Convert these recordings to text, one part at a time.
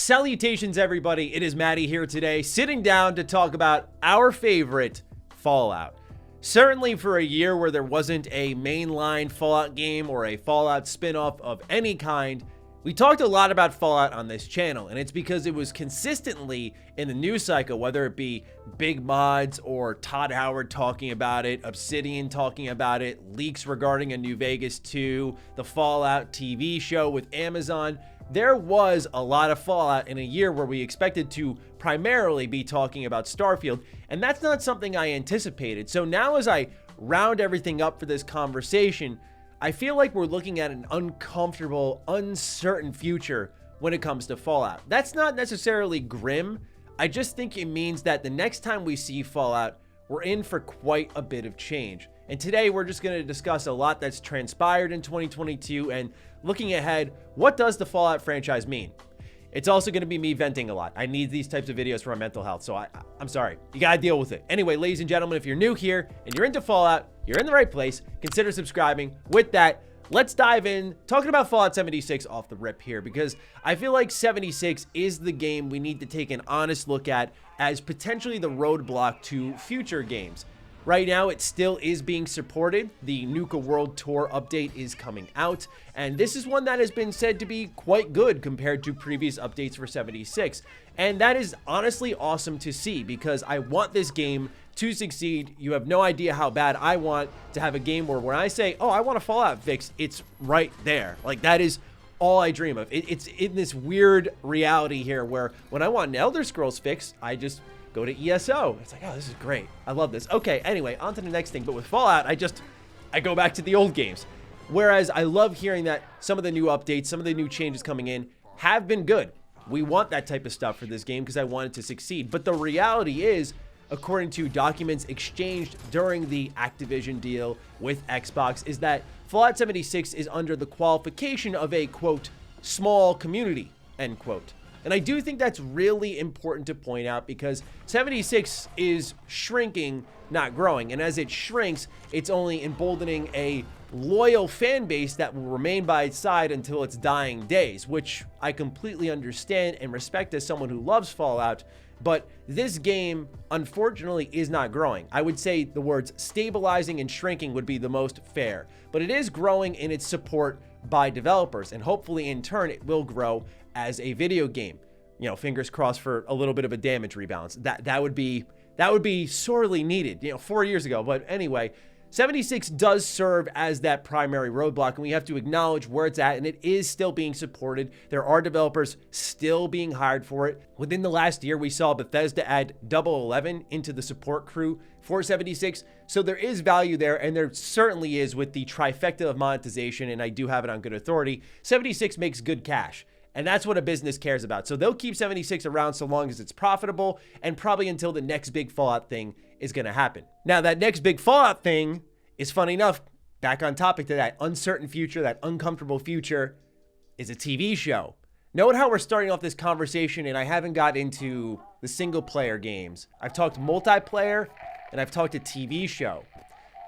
Salutations, everybody. It is Matty here today, sitting down to talk about our favorite Fallout. Certainly for a year where there wasn't a mainline Fallout game or a Fallout spin-off of any kind, we talked a lot about Fallout on this channel, and it's because it was consistently in the news cycle, whether it be big mods or Todd Howard talking about it, Obsidian talking about it, leaks regarding a New Vegas 2, the Fallout TV show with Amazon. There was a lot of Fallout in a year where we expected to primarily be talking about Starfield, and that's not something I anticipated. So now as I round everything up for this conversation, I feel like we're looking at an uncomfortable, uncertain future when it comes to Fallout. That's not necessarily grim. I just think it means that the next time we see Fallout, we're in for quite a bit of change. And today we're just going to discuss a lot that's transpired in 2022 and looking ahead, what does the Fallout franchise mean? It's also going to be me venting a lot. I need these types of videos for my mental health, so I'm sorry. You got to deal with it. Anyway, ladies and gentlemen, if you're new here and you're into Fallout, you're in the right place. Consider subscribing. With that, let's dive in, talking about Fallout 76 off the rip here, because I feel like 76 is the game we need to take an honest look at as potentially the roadblock to future games. Right now, it still is being supported. The Nuka World Tour update is coming out, and this is one that has been said to be quite good compared to previous updates for 76. And that is honestly awesome to see, because I want this game to succeed. You have no idea how bad I want to have a game where when I say, oh, I want a Fallout fix, it's right there. Like, that is all I dream of. It's in this weird reality here where when I want an Elder Scrolls fix, I just go to ESO. It's like, oh, this is great. I love this. Okay, anyway, on to the next thing. But with Fallout, I go back to the old games. Whereas I love hearing that some of the new updates, some of the new changes coming in have been good. We want that type of stuff for this game because I want it to succeed. But the reality is, according to documents exchanged during the Activision deal with Xbox, is that Fallout 76 is under the qualification of a, quote, small community, end quote. And I do think that's really important to point out because 76 is shrinking, not growing. And as it shrinks, it's only emboldening a loyal fan base that will remain by its side until its dying days, which I completely understand and respect as someone who loves Fallout. But this game, unfortunately, is not growing. I would say the words stabilizing and shrinking would be the most fair. But it is growing in its support by developers, and hopefully in turn it will grow as a video game. You know, fingers crossed for a little bit of a damage rebalance. That would be sorely needed, 4 years ago. But anyway, 76 does serve as that primary roadblock, and we have to acknowledge where it's at, and it is still being supported. There are developers still being hired for it. Within the last year, we saw Bethesda add 011 into the support crew for 76, so there is value there, and there certainly is with the trifecta of monetization, and I do have it on good authority. 76 makes good cash. And that's what a business cares about. So they'll keep 76 around so long as it's profitable, and probably until the next big Fallout thing is going to happen. Now, that next big Fallout thing is, funny enough, back on topic to that uncertain future, that uncomfortable future, is a TV show. Note how we're starting off this conversation, and I haven't got into the single-player games. I've talked multiplayer, and I've talked a TV show.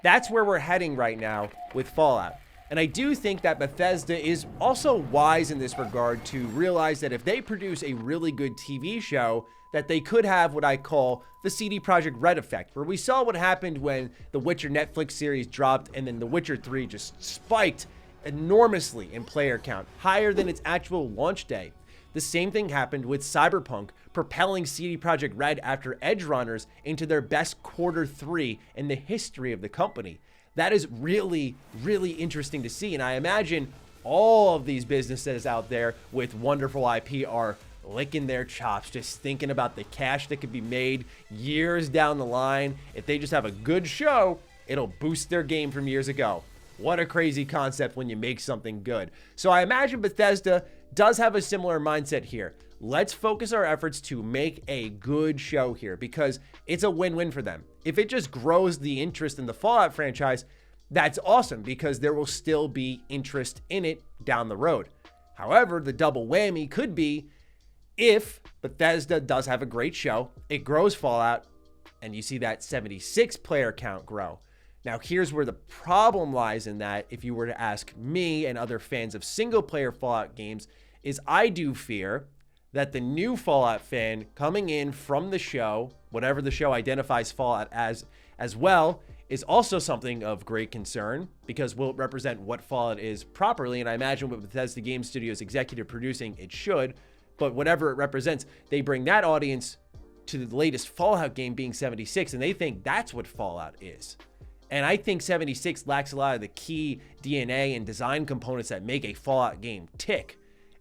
That's where we're heading right now with Fallout. And I do think that Bethesda is also wise in this regard to realize that if they produce a really good TV show, that they could have what I call the CD Projekt Red effect, where we saw what happened when the Witcher Netflix series dropped and then The Witcher 3 just spiked enormously in player count, higher than its actual launch day. The same thing happened with Cyberpunk, propelling CD Projekt Red after Edgerunners into their best Q3 in the history of the company. That is really, really interesting to see. And I imagine all of these businesses out there with wonderful IP are licking their chops, just thinking about the cash that could be made years down the line. If they just have a good show, it'll boost their game from years ago. What a crazy concept when you make something good. So I imagine Bethesda does have a similar mindset here. Let's focus our efforts to make a good show here because it's a win-win for them. If it just grows the interest in the Fallout franchise, that's awesome because there will still be interest in it down the road. However, the double whammy could be if Bethesda does have a great show, it grows Fallout, and you see that 76 player count grow. Now, here's where the problem lies in that, if you were to ask me and other fans of single-player Fallout games, is I do fear that the new Fallout fan coming in from the show, whatever the show identifies Fallout as well, is also something of great concern, because will it represent what Fallout is properly? And I imagine with Bethesda Game Studios executive producing, it should. But whatever it represents, they bring that audience to the latest Fallout game being 76, and they think that's what Fallout is. And I think 76 lacks a lot of the key DNA and design components that make a Fallout game tick.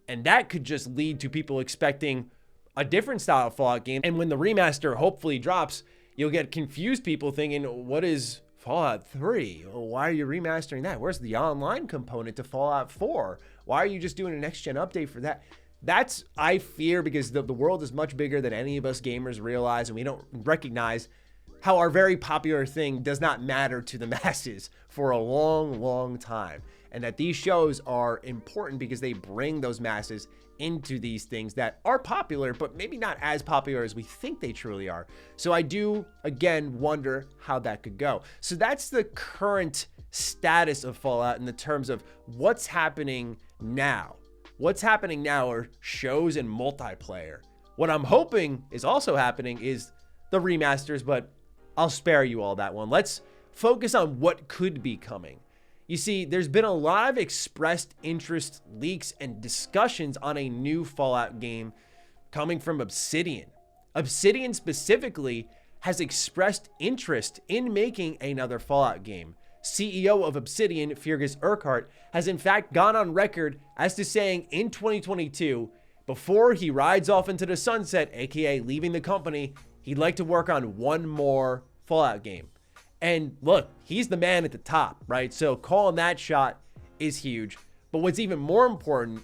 And that could just lead to people expecting a different style of Fallout game. And when the remaster hopefully drops, you'll get confused people thinking, what is Fallout 3? Why are you remastering that? Where's the online component to Fallout 4? Why are you just doing a next-gen update for that? That's, I fear, because the world is much bigger than any of us gamers realize, and we don't recognize how our very popular thing does not matter to the masses for a long, long time. And that these shows are important because they bring those masses into these things that are popular, but maybe not as popular as we think they truly are. So I do, again, wonder how that could go. So that's the current status of Fallout in the terms of what's happening now. What's happening now are shows and multiplayer. What I'm hoping is also happening is the remasters, but I'll spare you all that one. Let's focus on what could be coming. You see, there's been a lot of expressed interest, leaks, and discussions on a new Fallout game coming from Obsidian. Obsidian specifically has expressed interest in making another Fallout game. CEO of Obsidian, Fergus Urquhart, has in fact gone on record as to saying in 2022, before he rides off into the sunset, aka leaving the company, he'd like to work on one more Fallout game. And look, he's the man at the top, right? So calling that shot is huge. But what's even more important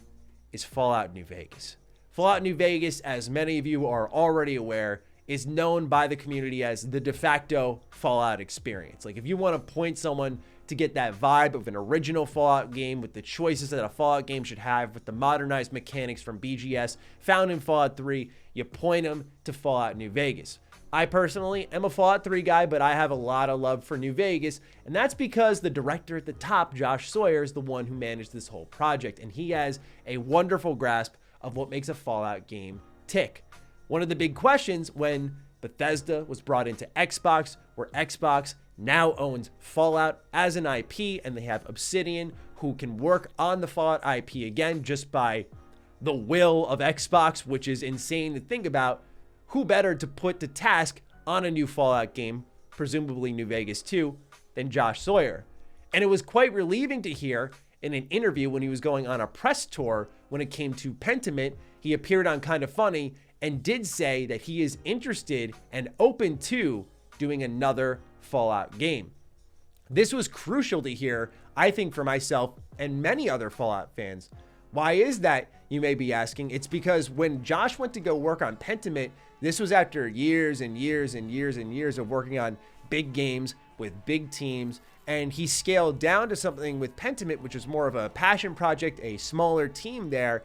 is Fallout New Vegas. Fallout New Vegas, as many of you are already aware, is known by the community as the de facto Fallout experience. Like, if you want to point someone to get that vibe of an original Fallout game with the choices that a Fallout game should have, with the modernized mechanics from BGS found in Fallout 3, you point them to Fallout New Vegas. I personally am a Fallout 3 guy, but I have a lot of love for New Vegas, and that's because the director at the top, Josh Sawyer, is the one who managed this whole project, and he has a wonderful grasp of what makes a Fallout game tick. One of the big questions when Bethesda was brought into Xbox, where Xbox now owns Fallout as an IP, and they have Obsidian, who can work on the Fallout IP again just by the will of Xbox, which is insane to think about. Who better to put to task on a new Fallout game, presumably New Vegas 2, than Josh Sawyer? And it was quite relieving to hear in an interview when he was going on a press tour when it came to Pentiment. He appeared on Kinda Funny and did say that he is interested and open to doing another Fallout game. This was crucial to hear, I think, for myself and many other Fallout fans. Why is that, you may be asking? It's because when Josh went to go work on Pentiment, this was after years and years and years and years of working on big games with big teams, and he scaled down to something with Pentiment, which was more of a passion project, a smaller team there.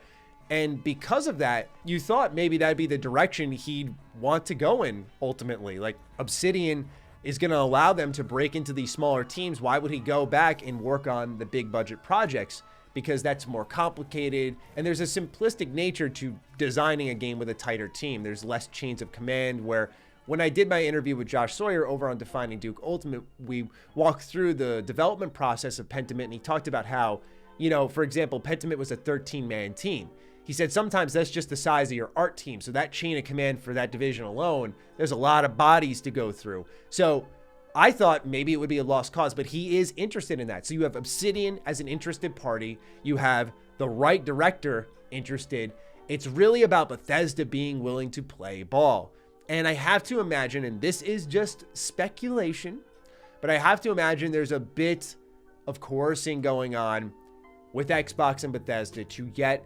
And because of that, you thought maybe that'd be the direction he'd want to go in ultimately. Like, Obsidian is going to allow them to break into these smaller teams. Why would he go back and work on the big budget projects? Because that's more complicated, and there's a simplistic nature to designing a game with a tighter team. There's less chains of command, where when I did my interview with Josh Sawyer over on Defining Duke Ultimate, we walked through the development process of Pentiment, and he talked about how, you know, for example, Pentiment was a 13-man team. He said sometimes that's just the size of your art team, so that chain of command for that division alone, there's a lot of bodies to go through. So I thought maybe it would be a lost cause, but he is interested in that. So you have Obsidian as an interested party. You have the right director interested. It's really about Bethesda being willing to play ball. And I have to imagine, and this is just speculation, but I have to imagine there's a bit of coercing going on with Xbox and Bethesda to get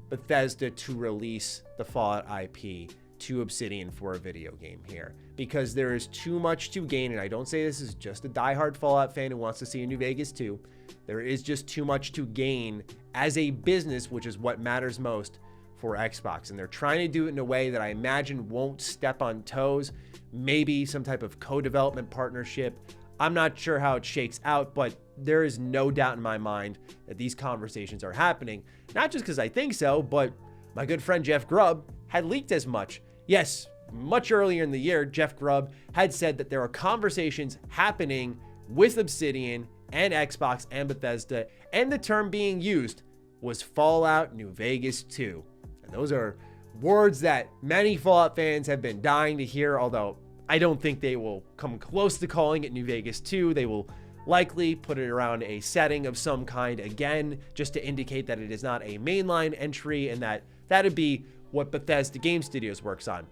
Bethesda to release the Fallout IP to Obsidian for a video game here, because there is too much to gain. And I don't say this is just a diehard Fallout fan who wants to see a New Vegas 2. There is just too much to gain as a business, which is what matters most for Xbox. And they're trying to do it in a way that I imagine won't step on toes. Maybe some type of co-development partnership. I'm not sure how it shakes out, but there is no doubt in my mind that these conversations are happening. Not just because I think so, but My good friend Jeff Grubb had leaked as much. Yes, much earlier in the year, Jeff Grubb had said that there are conversations happening with Obsidian and Xbox and Bethesda, and the term being used was Fallout New Vegas 2. And those are words that many Fallout fans have been dying to hear, although I don't think they will come close to calling it New Vegas 2. They will likely put it around a setting of some kind again, just to indicate that it is not a mainline entry and that that'd be what Bethesda Game Studios works on.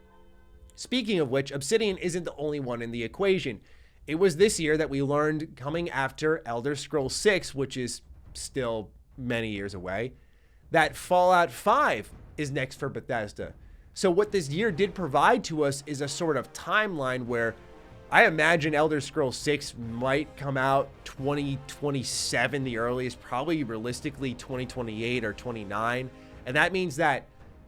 Speaking of which, Obsidian isn't the only one in the equation. It was this year that we learned, coming after Elder Scrolls 6, which is still many years away, that Fallout 5 is next for Bethesda. So what this year did provide to us is a sort of timeline where I imagine Elder Scrolls 6 might come out 2027, the earliest, probably realistically 2028 or 29. And that means that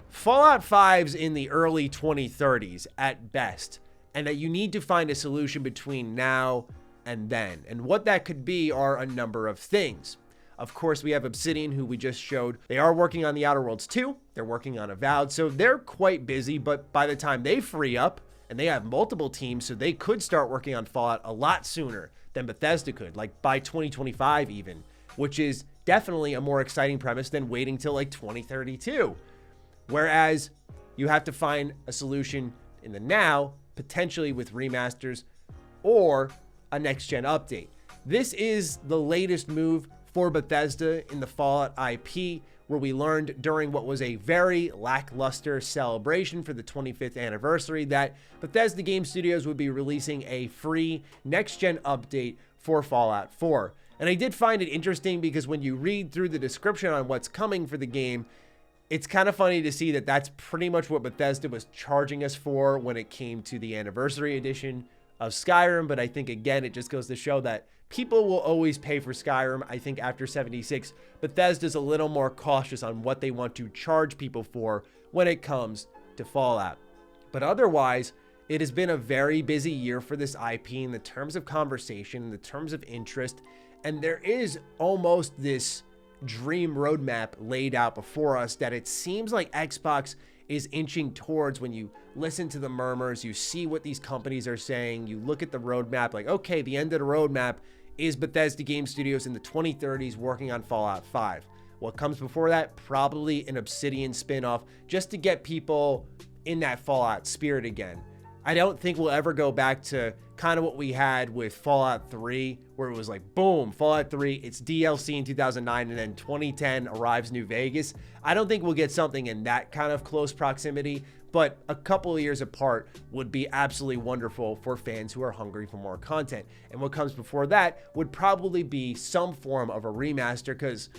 Fallout 5's in the early 2030s at best, and that you need to find a solution between now and then. And what that could be are a number of things. Of course, we have Obsidian, who we just showed. They are working on The Outer Worlds 2. They're working on Avowed, so they're quite busy, but by the time they free up, and they have multiple teams, so they could start working on Fallout a lot sooner than Bethesda could, like by 2025 even, which is definitely a more exciting premise than waiting till like 2032. Whereas you have to find a solution in the now, potentially with remasters or a next-gen update. This is the latest move for Bethesda in the Fallout IP, where we learned during what was a very lackluster celebration for the 25th anniversary that Bethesda Game Studios would be releasing a free next-gen update for Fallout 4. And I did find it interesting because when you read through the description on what's coming for the game, it's kind of funny to see that that's pretty much what Bethesda was charging us for when it came to the anniversary edition of Skyrim. But I think, again, it just goes to show that people will always pay for Skyrim. I think after 76, Bethesda's a little more cautious on what they want to charge people for when it comes to Fallout. But otherwise, it has been a very busy year for this IP in the terms of conversation, in the terms of interest, and there is almost this dream roadmap laid out before us that it seems like Xbox is inching towards. When you listen to the murmurs, you see what these companies are saying, you look at the roadmap, like, okay, the end of the roadmap is Bethesda Game Studios in the 2030s working on Fallout 5. What comes before that? Probably an Obsidian spin-off, just to get people in that Fallout spirit again. I don't think we'll ever go back to kind of what we had with Fallout 3, where it was like, boom, Fallout 3, it's DLC in 2009, and then 2010 arrives New Vegas. I don't think we'll get something in that kind of close proximity, but a couple of years apart would be absolutely wonderful for fans who are hungry for more content. And what comes before that would probably be some form of a remaster, because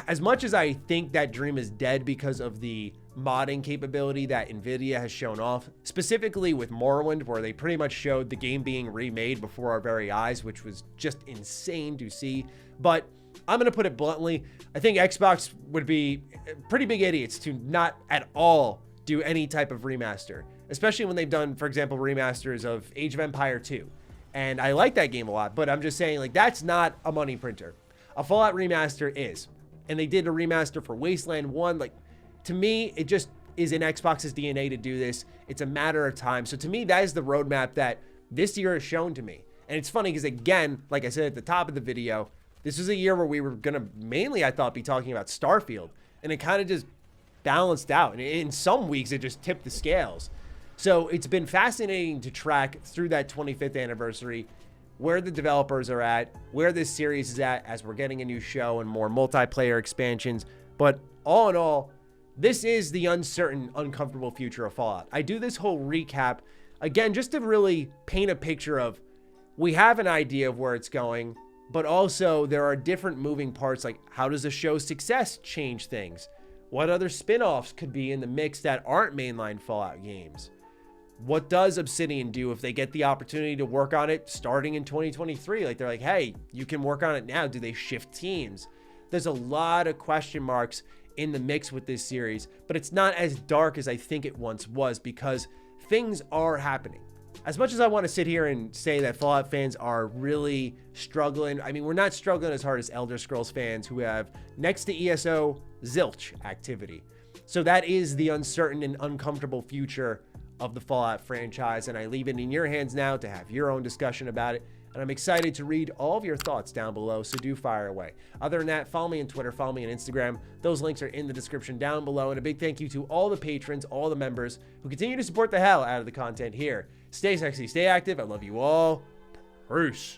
as much as I think that dream is dead because of the modding capability that Nvidia has shown off, specifically with Morrowind, where they pretty much showed the game being remade before our very eyes, which was just insane to see. But I'm going to put it bluntly, I think Xbox would be pretty big idiots to not at all do any type of remaster, especially when they've done, for example, remasters of Age of Empire 2. And I like that game a lot, but I'm just saying, like, that's not a money printer. A Fallout remaster is. And they did a remaster for Wasteland 1. Like, to me, it just is in Xbox's DNA to do this. It's a matter of time. So to me, that is the roadmap that this year has shown to me. And it's funny because, again, like I said at the top of the video, this was a year where we were going to mainly, I thought, be talking about Starfield. And it kind of just balanced out. And in some weeks, it just tipped the scales. So it's been fascinating to track through that 25th anniversary where the developers are at, where this series is at as we're getting a new show and more multiplayer expansions. But all in all, this is the uncertain, uncomfortable future of Fallout. I do this whole recap, again, just to really paint a picture of, we have an idea of where it's going, but also there are different moving parts, like how does the show's success change things? What other spin-offs could be in the mix that aren't mainline Fallout games? What does Obsidian do if they get the opportunity to work on it starting in 2023? Like, they're like, hey, you can work on it now. Do they shift teams? There's a lot of question marks in the mix with this series, but it's not as dark as I think it once was, because things are happening. As much as I want to sit here and say that Fallout fans are really struggling, I mean, we're not struggling as hard as Elder Scrolls fans who have, next to ESO, zilch activity. So that is the uncertain and uncomfortable future of the Fallout franchise, and I leave it in your hands now to have your own discussion about it. And I'm excited to read all of your thoughts down below, so do fire away. Other than that, follow me on Twitter, follow me on Instagram. Those links are in the description down below. And a big thank you to all the patrons, all the members who continue to support the hell out of the content here. Stay sexy, stay active. I love you all. Peace.